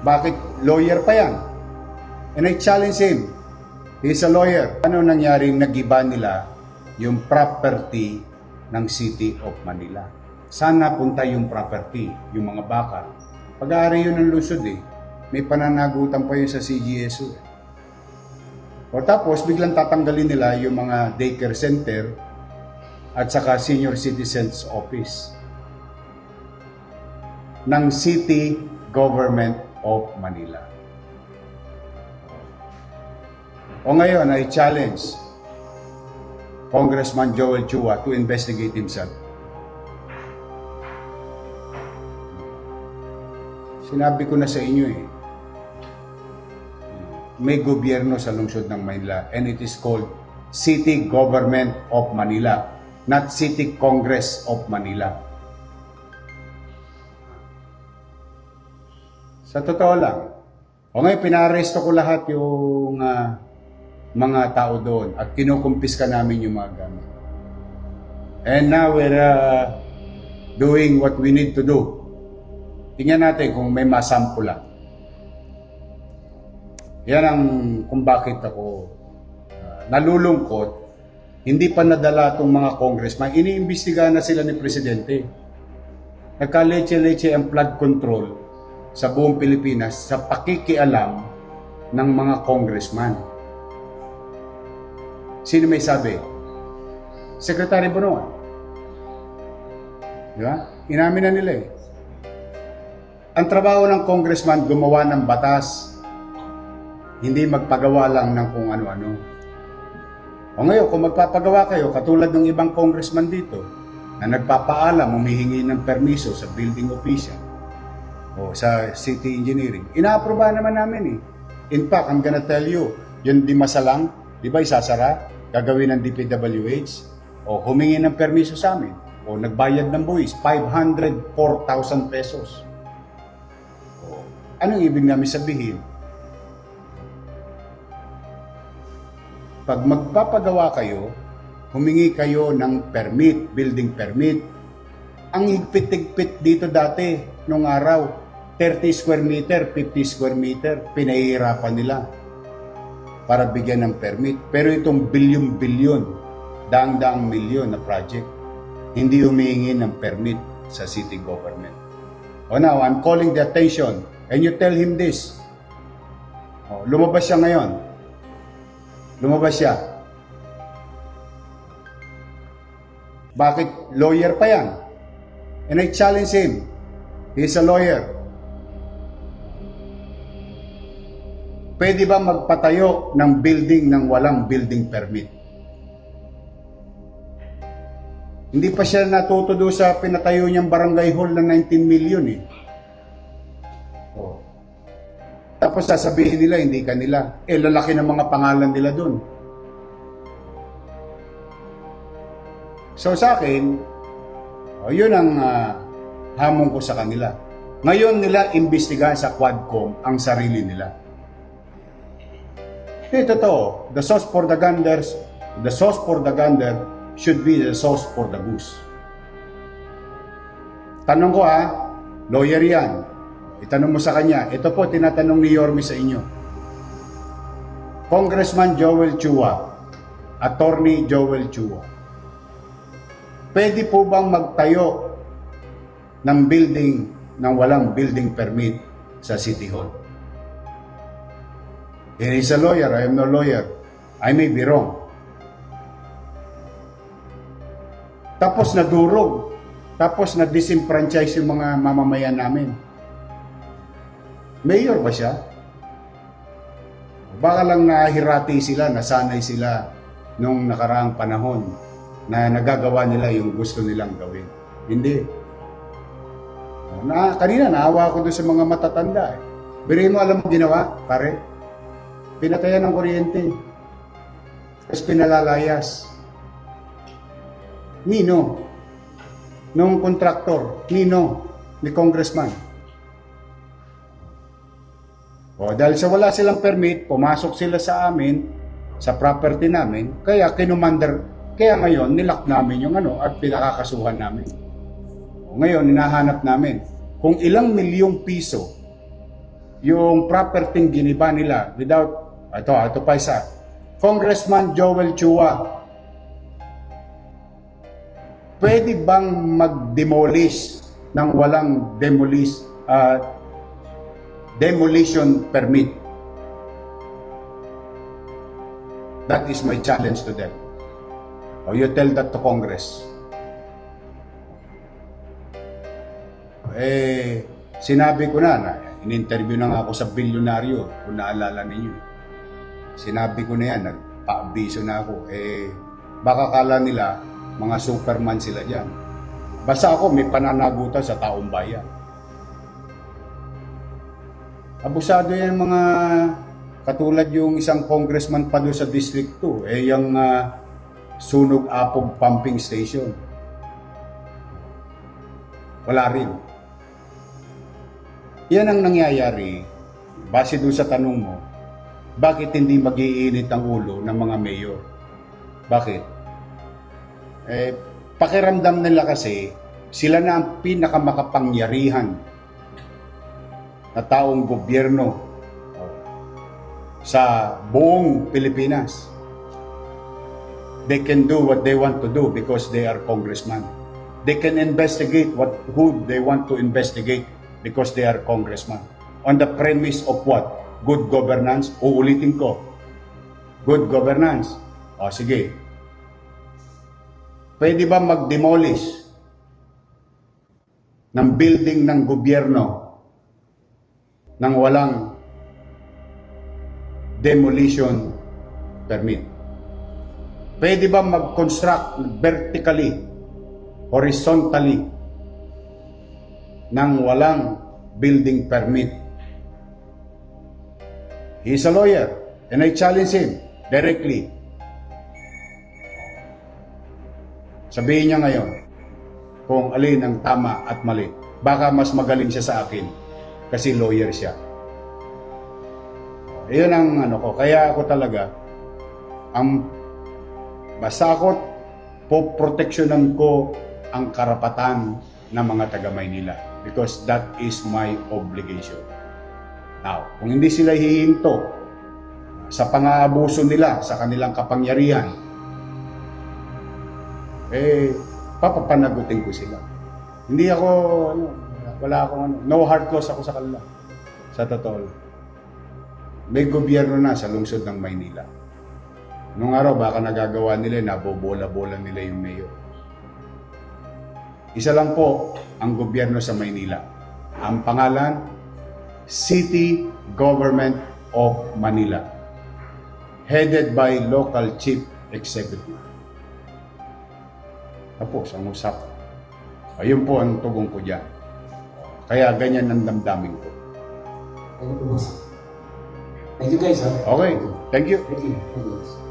Bakit lawyer pa yan? And I challenge him. He's a lawyer. Ano nangyari nag-iba nila yung property ng City of Manila? Saan napunta yung property? Yung mga bakal. Pag-aari yun ng Lungsod eh. May pananagutan pa yun sa CGSO. O tapos biglang tatanggalin nila yung mga daycare center at saka senior citizens office ng City Government of Manila. O ngayon, I challenge Congressman Joel Chua to investigate himself. Sinabi ko na sa inyo eh, may gobyerno sa lungsod ng Manila and it is called City Government of Manila, not City Congress of Manila. Sa totoo lang, o ngayon pinaresto ko lahat yung mga tao doon at kinukumpiska namin yung mga gamit. And now we're doing what we need to do. Tingnan natin kung may masampulan. Yan ang kung bakit ako nalulungkot. Hindi pa nadala itong mga congressman. Iniimbestigahan na sila ni Presidente. Nagka-leche-leche ang flood control sa buong Pilipinas sa pakikialam ng mga congressman. Sino may sabi? Secretary Bonoan. Di ba? Inamin na nila eh. Ang trabaho ng congressman gumawa ng batas, hindi magpagawa lang ng kung ano-ano. O ngayon, kung magpapagawa kayo, katulad ng ibang congressman dito, na nagpapaalam, humihingi ng permiso sa building official o sa city engineering, ina-aprobahan naman namin eh. In fact, I'm gonna tell you, yung di masalang, di ba isasara, gagawin ng DPWH, o humingi ng permiso sa amin, o nagbayad ng buwis, 504,000 pesos. Anong ibig namin sabihin? Pag magpapagawa kayo, humingi kayo ng permit, building permit. Ang higpit-higpit dito dati, nung araw, 30 square meter, 50 square meter, pinahihirapan nila para bigyan ng permit. Pero itong bilyon-bilyon, daang-daang milyon na project, hindi humihingi ng permit sa city government. O now, I'm calling the attention. And you tell him this. Oh, lumabas siya ngayon. Lumabas siya. Bakit lawyer pa yan? And I challenge him. He's a lawyer. Pwede ba magpatayo ng building ng walang building permit? Hindi pa siya natuto doon sa pinatayo niyang barangay hall na 19 million eh. Tapos sasabihin nila, hindi kanila. Eh, lalaki ng mga pangalan nila dun. So sa akin, yun ang hamon ko sa kanila. Ngayon nila imbestigahan sa Quadcom ang sarili nila. Eh, totoo. The sauce for the gander should be the sauce for the goose. Tanong ko lawyer yan. Itanong mo sa kanya, ito po tinatanong ni Yorme sa inyo. Congressman Joel Chua, Attorney Joel Chua, pwede po bang magtayo ng building ng walang building permit sa City Hall? He is a lawyer, I am no lawyer. I may be wrong. Tapos nadurog, tapos na-disenfranchise yung mga mamamayan namin. Mayor ba siya? Baka lang nahirati sila, nasanay sila nung nakaraang panahon na nagagawa nila yung gusto nilang gawin. Hindi. Kanina naawa ako doon sa mga matatanda. Biri mo, alam mo ginawa, pare? Pinatayan ng kuryente. Tapos pinalalayas. Nino? Nung kontraktor. Nino? Ni congressman. O, dahil sa wala silang permit, pumasok sila sa amin, sa property namin, kaya ngayon, nilock namin yung at pinakakasuhan namin. O, ngayon, hinahanap namin kung ilang milyong piso yung property giniba nila without, ito pa isa, Congressman Joel Chua, pwede bang mag-demolish ng walang demolition permit? That is my challenge to them. Or you tell that to Congress. Sinabi ko na in-interview na nga ako sa bilyonaryo, kung naalala ninyo. Sinabi ko na yan, nagpa-abiso na ako. Baka kala nila, mga superman sila dyan. Basta ako, may pananagutan sa taong bayan. Abusado yan mga katulad yung isang congressman pa doon sa District 2, yung Sunog Apog Pumping Station. Wala rin. Yan ang nangyayari, base doon sa tanong mo, bakit hindi mag-iinit ang ulo ng mga mayor? Bakit? Pakiramdam nila kasi, sila na ang pinakamakapangyarihan na taong gobyerno sa buong Pilipinas. They can do what they want to do because they are congressmen. They can investigate who they want to investigate because they are congressmen. On the premise of what? Good governance. Uulitin ko. Good governance. O sige. Pwede ba mag-demolish ng building ng gobyerno nang walang demolition permit? Pwede ba mag-construct vertically, horizontally, nang walang building permit? He is a lawyer and I challenge him directly. Sabihin niya ngayon kung alin ang tama at mali. Baka mas magaling siya sa akin kasi lawyer siya. Iyon ang ko. Kaya ako talaga, basta ako, poproteksyonan ko ang karapatan ng mga taga Maynila because that is my obligation. Now, kung hindi sila hihinto sa pang-aabuso nila sa kanilang kapangyarihan, papapanagutin ko sila. Hindi ako, wala akong no hard close ako sa kanila. Sa totoo. May gobyerno na sa lungsod ng Maynila. Nung araw, baka nagagawa nila, nabobola-bola nila yung mayor. Isa lang po ang gobyerno sa Maynila. Ang pangalan, City Government of Manila. Headed by Local Chief Executive. Tapos, ang usap. Ayun po ang tugong ko dyan. Kaya ganyan ang damdamin ko. Thank you, boss. Thank you guys. Okay, thank you. Thank you.